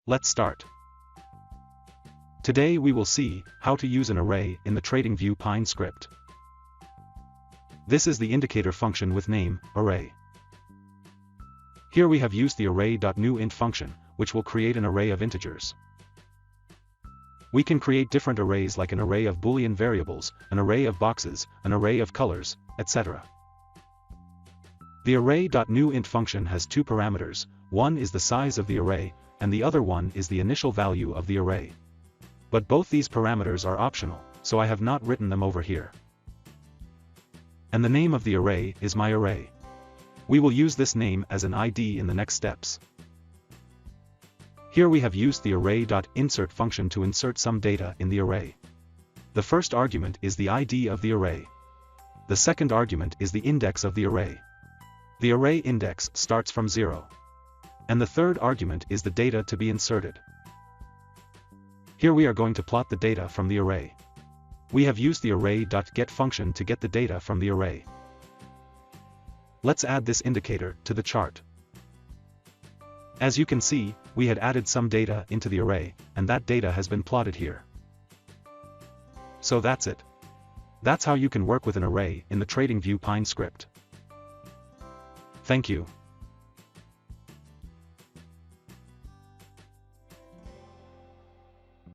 Let's start. Today we will see how to use an array in the Tradingview Pine script. This is the indicator function with name, array. Here we have used the array.newInt function, which will create an array of integers. We can create different arrays like an array of Boolean variables, an array of boxes, an array of colors, etc. The array.newInt function has two parameters, one is the size of the array, and the other one is the initial value of the array. But both these parameters are optional, so I have not written them over here. And the name of the array is my array. We will use this name as an ID in the next steps. Here we have used the array.insert function to insert some data in the array. The first argument is the ID of the array. The second argument is the index of the array. The array index starts from 0. And the third argument is the data to be inserted. Here we are going to plot the data from the array. We have used the array.get function to get the data from the array. Let's add this indicator to the chart. As you can see, we had added some data into the array, and that data has been plotted here. So that's it. That's how you can work with an array in the Tradingview Pine script. Thank you.